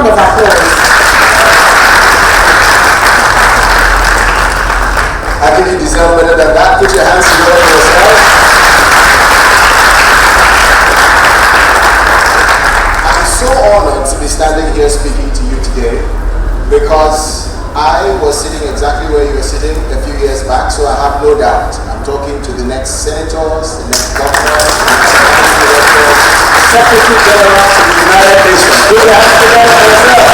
of applause. I think you deserve better than that. Put your hands together for yourself. I'm so honored to be standing here speaking to you today because I was sitting exactly where you were sitting a few years back, so I have no doubt. I'm talking to the next senators, the next governors, Secretary General of the United Nations. Put your hands together for yourself.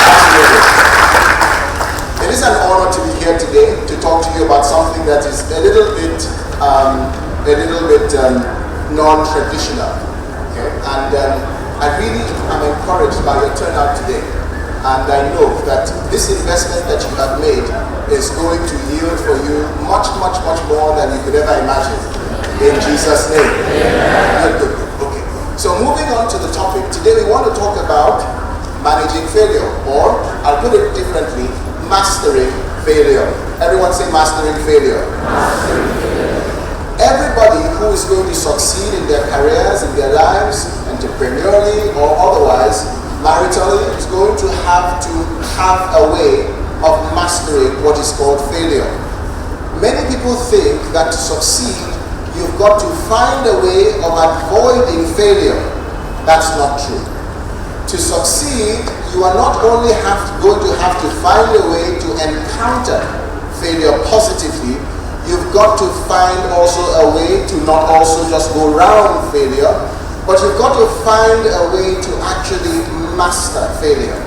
Absolutely. It is an honor to be here today to talk to you about something that is a little bit non-traditional. Okay? And I really am encouraged by your turnout today. And I know that this investment that you have made is going to yield for you much, much, much more than you could ever imagine. In Jesus' name. Good. Okay. So moving on to the topic, today we want to talk about managing failure, or I'll put it differently, mastering failure. Everyone say mastering failure. Mastering failure. Everybody who is going to succeed in their careers, in their lives, entrepreneurially or otherwise, maritally, is going to have a way of mastering what is called failure. Many people think that to succeed, you've got to find a way of avoiding failure. That's not true. To succeed, you are not only going to have to find a way to encounter failure positively, you've got to find also a way to not also just go around failure, but you've got to find a way to actually master failure,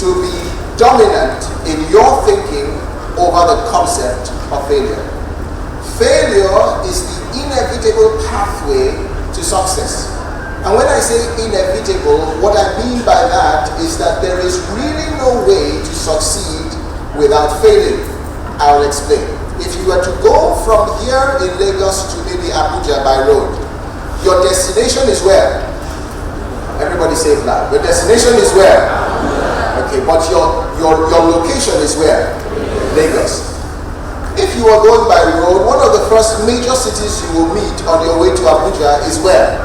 to be dominant in your thinking over the concept of failure. Failure is the inevitable pathway to success. And when I say inevitable, what I mean by that is that there is really no way to succeed without failing. I'll explain. If you were to go from here in Lagos to maybe Abuja by road, your destination is where? Everybody say it loud. Your destination is where? Okay, but your location is where? Lagos. If you are going by road, one of the first major cities you will meet on your way to Abuja is where?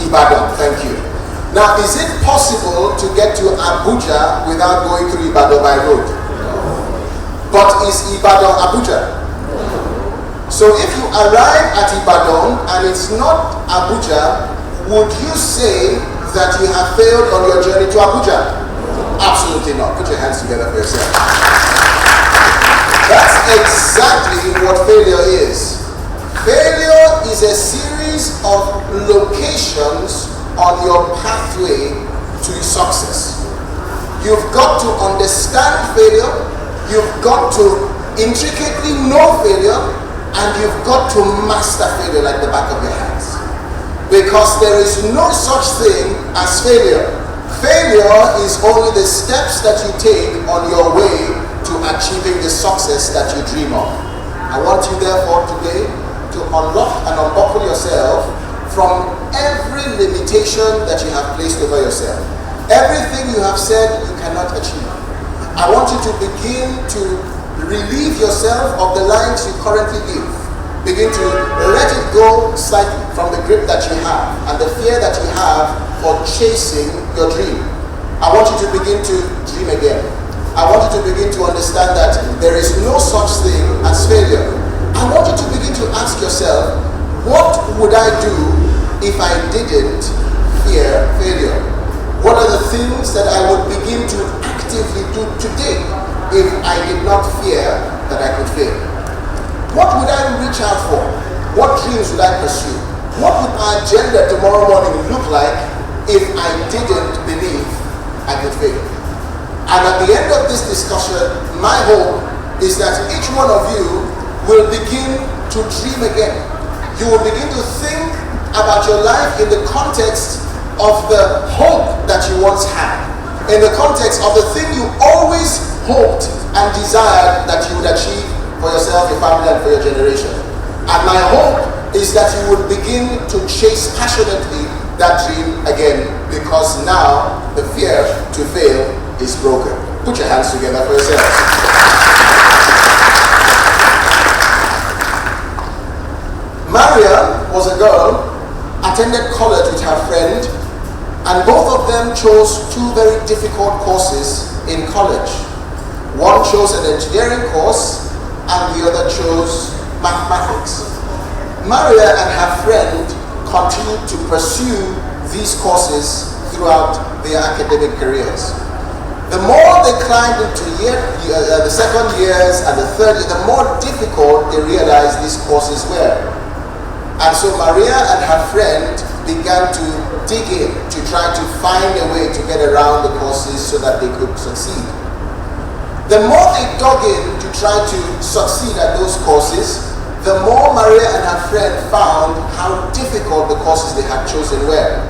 Ibadan. Thank you. Now, is it possible to get to Abuja without going through Ibadan by road? But is Ibadan Abuja? So if you arrive at Ibadan and it's not Abuja, would you say that you have failed on your journey to Abuja? Absolutely not. Put your hands together for yourself. That's exactly what failure is. Failure is a series of locations on your pathway to success. You've got to understand failure, you've got to intricately know failure, and you've got to master failure like the back of your hands. Because there is no such thing as failure. Failure is only the steps that you take on your way to achieving the success that you dream of. I want you therefore today to unlock and unbuckle yourself from every limitation that you have placed over yourself. Everything you have said you cannot achieve. I want you to begin to relieve yourself of the lives you currently live. Begin to let it go slightly from the grip that you have and the fear that you have for chasing your dream. I want you to begin to dream again. I want you to begin to understand that there is no such thing as failure. I want you to begin to ask yourself, what would I do if I didn't fear failure? What are the things that I would begin to actively do today if I did not fear that I could fail? What would I reach out for? What dreams would I pursue? What would my agenda tomorrow morning look like if I didn't believe I could fail? And at the end of this discussion, my hope is that each one of you will begin to dream again. You will begin to think about your life in the context of the hope that you once had, in the context of the thing you always hoped and desired that you would achieve for yourself, your family, and for your generation. And my hope is that you would begin to chase passionately that dream again, because now the fear to fail is broken. Put your hands together for yourselves. Maria was a girl, attended college with her friend, and both of them them chose two very difficult courses in college. One chose an engineering course and the other chose mathematics. Maria and her friend continued to pursue these courses throughout their academic careers. The more they climbed into the second years and the third year, the more difficult they realized these courses were. And so Maria and her friend began to dig in to try to find a way to get around the courses so that they could succeed. The more they dug in to try to succeed at those courses, the more Maria and her friend found how difficult the courses they had chosen were.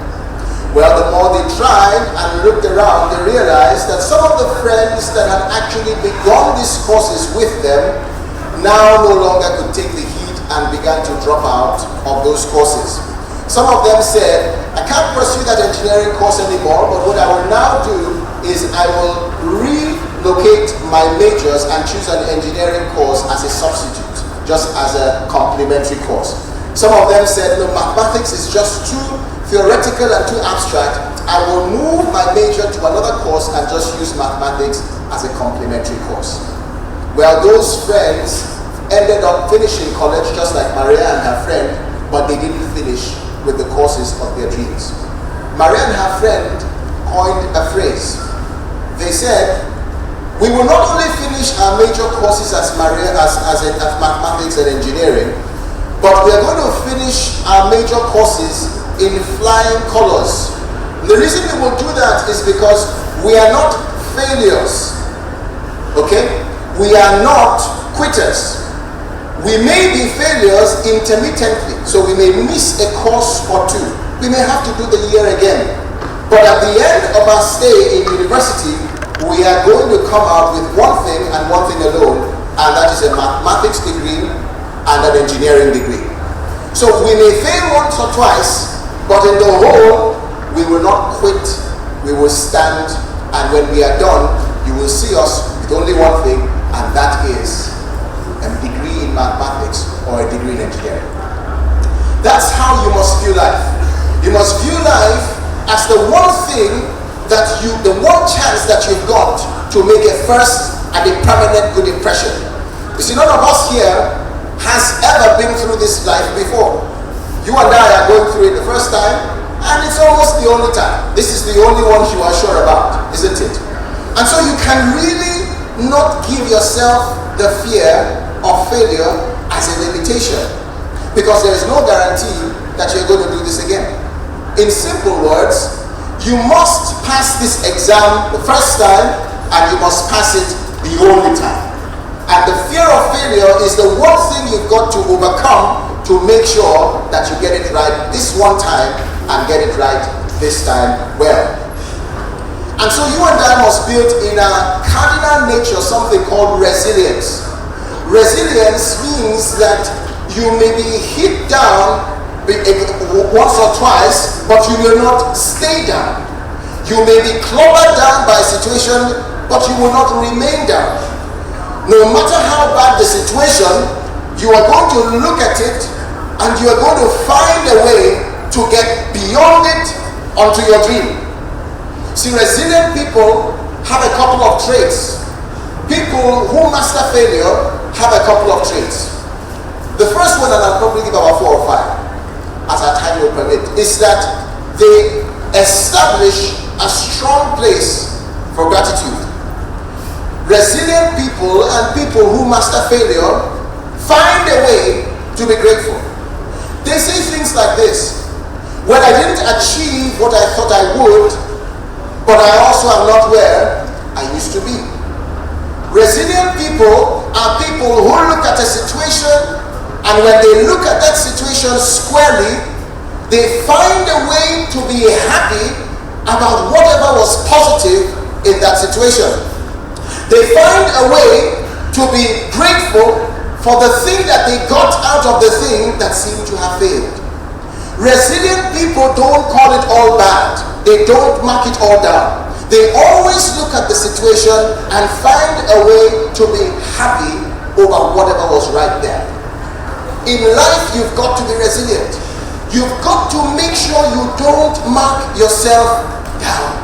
Well, the more they tried and looked around, they realized that some of the friends that had actually begun these courses with them now no longer could take the heat and began to drop out of those courses. Some of them said, I can't pursue that engineering course anymore, but what I will now do is I will relocate my majors and choose an engineering course as a substitute, just as a complementary course. Some of them said, no, mathematics is just too theoretical and too abstract. I will move my major to another course and just use mathematics as a complementary course. Well, those friends ended up finishing college just like Maria and her friend, but they didn't finish with the courses of their dreams. Maria and her friend coined a phrase. They said, we will not only finish our major courses as mathematics and engineering, but we are going to finish our major courses in flying colors. The reason we will do that is because we are not failures. Okay? We are not quitters. We may be failures intermittently, so we may miss a course or two. We may have to do the year again. But at the end of our stay in university, we are going to come out with one thing and one thing alone, and that is a mathematics degree and an engineering degree. So we may fail once or twice, but in the whole, we will not quit, we will stand, and when we are done, you will see us with only one thing, and that is a degree in mathematics or a degree in engineering. That's how you must view life. You must view life as the one thing that the one chance that you've got to make a first and a permanent good impression. You see, none of us here has ever been through this life before. You and I are going through it the first time, and it's almost the only time. This is the only one you are sure about, isn't it? And so you can really not give yourself the fear of failure as a limitation, because there is no guarantee that you're going to do this again. In simple words, you must pass this exam the first time, and you must pass it the only time. And the fear of failure is the one thing you've got to overcome to make sure that you get it right this one time and get it right this time well. And so you and I must build in our cardinal nature something called resilience. Resilience means that you may be hit down once or twice, but you will not stay down. You may be clobbered down by a situation, but you will not remain down. No matter how bad the situation, you are going to look at it and you are going to find a way to get beyond it onto your dream. See, resilient people have a couple of traits. People who master failure have a couple of traits. The first one, and I'll probably give about 4 or 5 as our time will permit, is that they establish a strong place for gratitude. Resilient people and people who master failure find a way to be grateful. They say things like this: well, I didn't achieve what I thought I would, but I also am not where I used to be. Resilient people are people who look at a situation, and when they look at that situation squarely, they find a way to be happy about whatever was positive in that situation. They find a way to be grateful for the thing that they got out of the thing that seemed to have failed. Resilient people don't call it all bad. They don't mark it all down. They always look at the situation and find a way to be happy over whatever was right there. In life, you've got to be resilient. You've got to make sure you don't mark yourself down.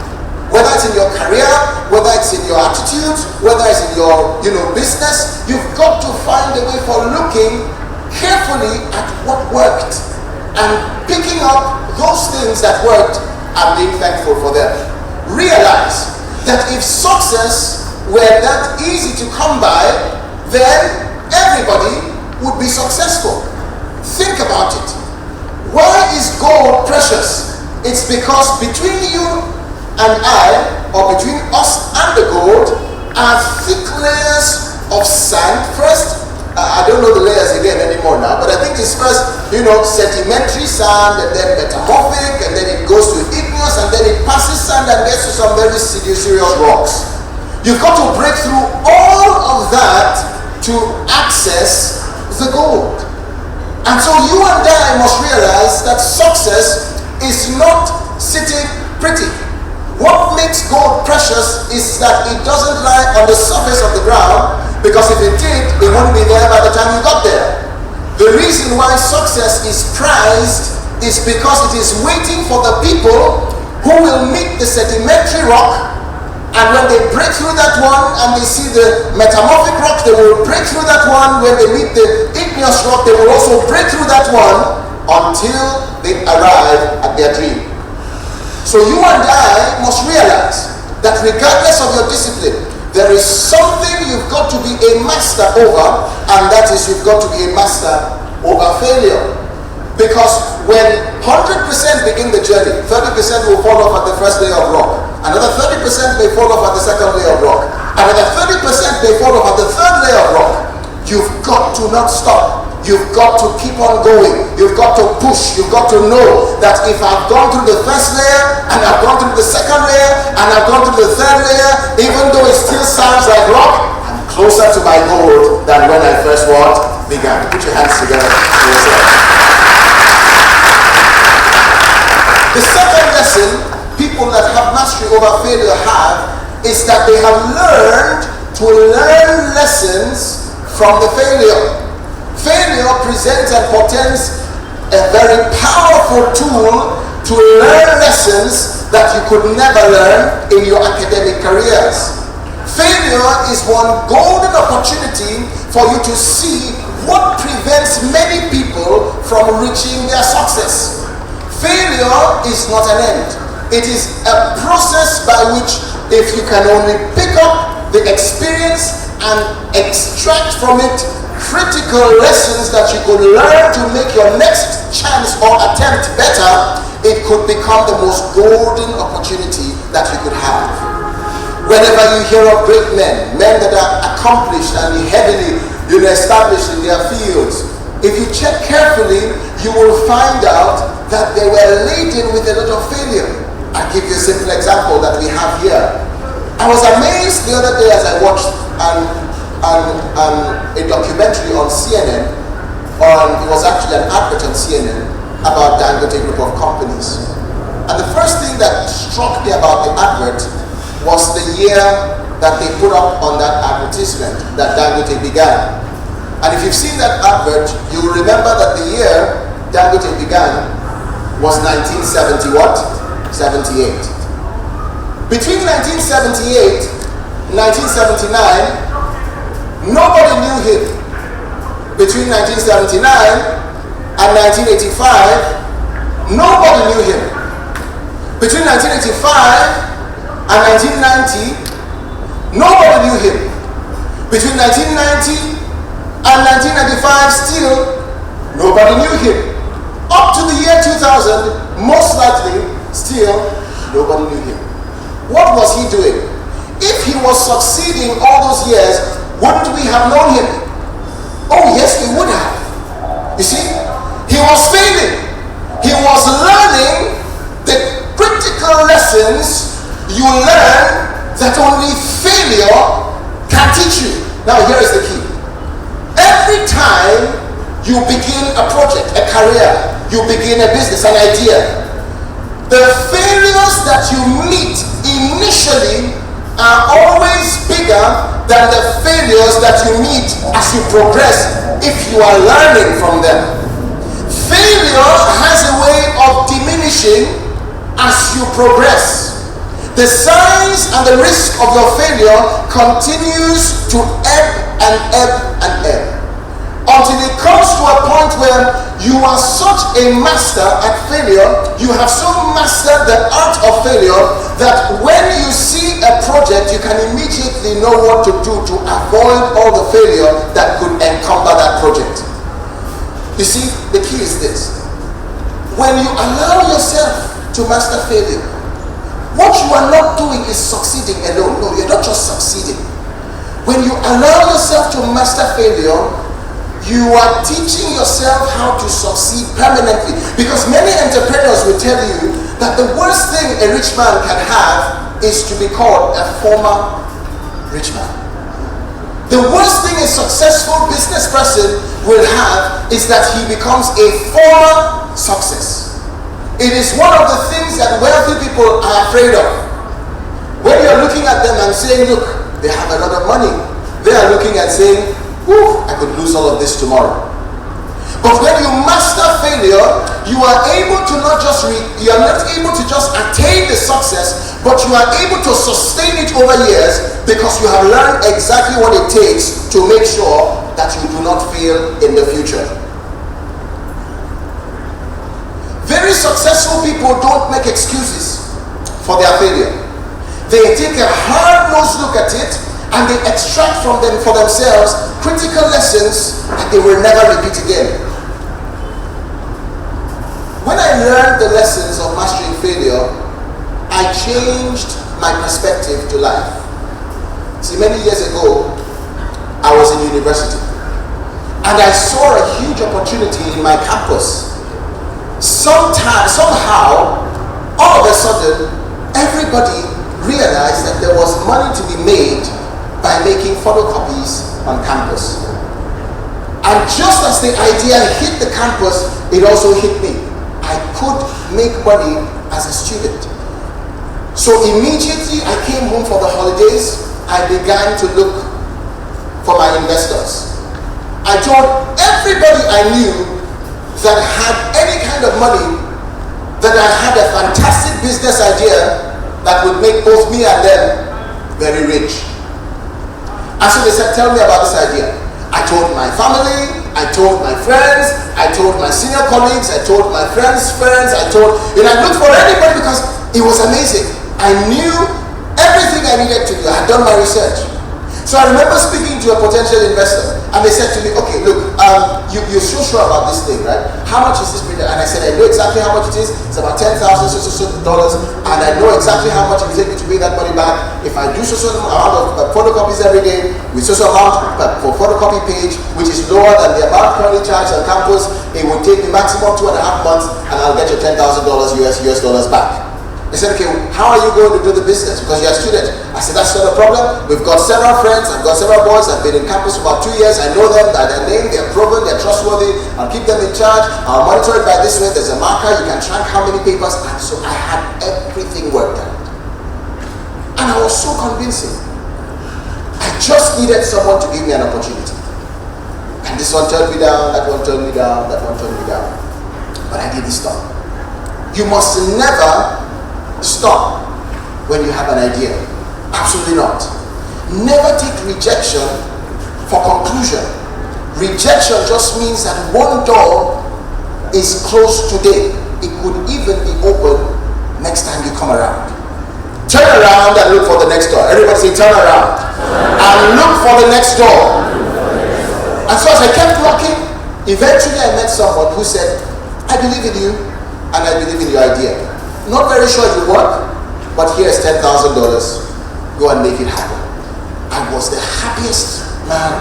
Whether it's in your career, whether it's in your attitudes, whether it's in your business, you've got to find a way for looking carefully at what worked and picking up those things that worked and being thankful for them. Realize that if success were that easy to come by, then everybody would be successful. Think about it. Why is gold precious? It's because between you and I, or between us and the gold, are thick layers of sand. First, I don't know the layers again anymore now, but I think it's first, sedimentary sand, and then metamorphic, and then it goes to igneous, and then it passes sand and gets to some very serious rocks. You've got to break through all of that to access the gold. And so you and I must realize that success is not sitting pretty. What makes gold precious is that it doesn't lie on the surface of the ground, because if it did, it wouldn't be there by the time you got there. The reason why success is prized is because it is waiting for the people who will meet the sedimentary rock, and when they break through that one and they see the metamorphic rock, they will break through that one. When they meet the igneous rock, they will also break through that one until they arrive at their dream. So you and I must realize that regardless of your discipline, there is something you've got to be a master over, and that is you've got to be a master over failure. Because when 100% begin the journey, 30% will fall off at the first layer of rock. Another 30% may fall off at the second layer of rock. Another 30% may fall off at the third layer of rock. You've got to not stop. You've got to keep on going. You've got to push. You've got to know that if I've gone through the first layer, and I've gone through the second layer, and I've gone through the third layer, even though it still sounds like rock, I'm closer to my goal than when I first began. Put your hands together for yourself. The second lesson people that have mastery over failure have is that they have learned to learn lessons from the failure. Failure presents and portends a very powerful tool to learn lessons that you could never learn in your academic careers. Failure is one golden opportunity for you to see what prevents many people from reaching their success. Failure is not an end. It is a process by which, if you can only pick up the experience and extract from it critical lessons that you could learn to make your next chance or attempt better, it could become the most golden opportunity that you could have. Whenever you hear of great men that are accomplished and heavily established in their fields, if you check carefully, you will find out that they were laden with a lot of failure. I'll give you a simple example that we have here. I was amazed the other day as I watched a documentary on CNN, it was actually an advert on CNN about Dangote Group of Companies. And the first thing that struck me about the advert was the year that they put up on that advertisement that Dangote began. And if you've seen that advert, you will remember that the year Dangote began was 1970 what? 78. Between 1978 and 1979, nobody knew him. Between 1979 and 1985, nobody knew him. Between 1985 and 1990, nobody knew him. Between 1990 and 1995, still nobody knew him. Up to the year 2000, most likely, still nobody knew him. What was he doing? If he was succeeding all those years, wouldn't we have known him? Oh yes, we would have. You see, he was failing. He was learning the critical lessons you learn that only failure can teach you. Now here is the key. Every time you begin a project, a career, you begin a business, an idea, the failures that you meet initially are always bigger than the failures that you meet as you progress if you are learning from them. Failure has a way of diminishing as you progress. the signs and the risk of your failure continues to ebb and ebb and ebb, until it comes to a point where you are such a master at failure, you have so mastered the art of failure, that when you see a project, you can immediately know what to do to avoid all the failure that could encumber that project. You see, the key is this: when you allow yourself to master failure, what you are not doing is succeeding alone. No, you're not just succeeding. When you allow yourself to master failure, you are teaching yourself how to succeed permanently. Because many entrepreneurs will tell you that the worst thing a rich man can have is to be called a former rich man. The worst thing a successful business person will have is that he becomes a former success. It is one of the things that wealthy people are afraid of. When you're looking at them and saying, look, they have a lot of money, they are looking and saying, whew, I could lose all of this tomorrow. But when you master failure, you are able to not just attain the success, but you are able to sustain it over years, because you have learned exactly what it takes to make sure that you do not fail in the future. Very successful people don't make excuses for their failure. They take a hard-nosed look at it, and they extract from them for themselves critical lessons that they will never repeat again. When I learned the lessons of mastering failure, I changed my perspective to life. See, many years ago, I was in university, and I saw a huge opportunity in my campus. Somehow, all of a sudden, everybody realized that there was money to be made by making photocopies on campus. And just as the idea hit the campus, it also hit me. I could make money as a student. So immediately I came home for the holidays, I began to look for my investors. I told everybody I knew that had any kind of money that I had a fantastic business idea that would make both me and them very rich. And so they said, tell me about this idea. I told my family, I told my friends, I told my senior colleagues, I told my friends' friends, I looked for anybody because it was amazing. I knew everything I needed to do. I had done my research. So I remember speaking to a potential investor, and they said to me, okay, look, you're so sure about this thing, right? How much is this printer? And I said, I know exactly how much it is. It's about $10,000 and I know exactly how much it will take me to pay that money back. If I do so amount of photocopies every day, with so amount for photocopy page, which is lower than the amount currently charged on campus, it will take me maximum 2.5 months, and I'll get your $10,000 US dollars back. They said, okay, how are you going to do the business? Because you're a student. I said, that's not a problem. We've got several friends. I've got several boys. I've been in campus for about 2 years. I know them, by their name, they're proven, they're trustworthy. I'll keep them in charge. I'll monitor it by this way. There's a marker. You can track how many papers. And so I had everything worked out. And I was so convincing. I just needed someone to give me an opportunity. And this one turned me down, that one turned me down, that one turned me down. But I didn't stop. You must never stop when you have an idea. Absolutely not. Never take rejection for conclusion. Rejection just means that one door is closed today. It could even be open next time you come around. Turn around and look for the next door. Everybody say turn around and look for the next door. And so as I kept walking, eventually I met someone who said, I believe in you and I believe in your idea. Not very sure it will work, but here's $10,000. Go and make it happen. I was the happiest man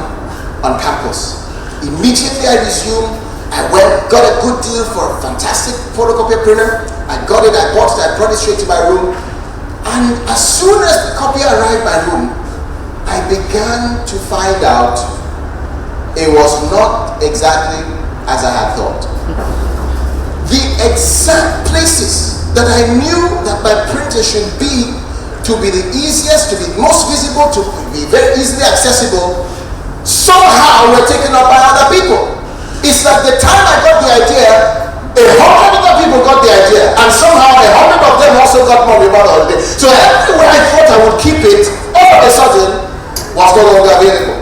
on campus. Immediately I resumed. I got a good deal for a fantastic photocopier printer. I got it, I bought it, I brought it straight to my room. And as soon as the copy arrived in my room, I began to find out it was not exactly as I had thought. The exact places that I knew that my printer should be to be the easiest, to be most visible, to be very easily accessible, somehow were taken up by other people. It's like the time I got the idea, 100 other people got the idea, and somehow 100 of them also got more about holiday. So everywhere I thought I would keep it, all of a sudden was no longer available.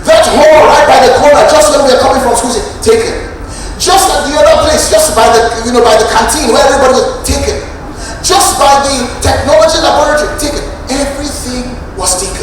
That hall right by the corner, just when we were coming from school, taken. Just at the other place, just by the by the canteen where everybody was taken. Just by the technology laboratory, taken. Everything was taken.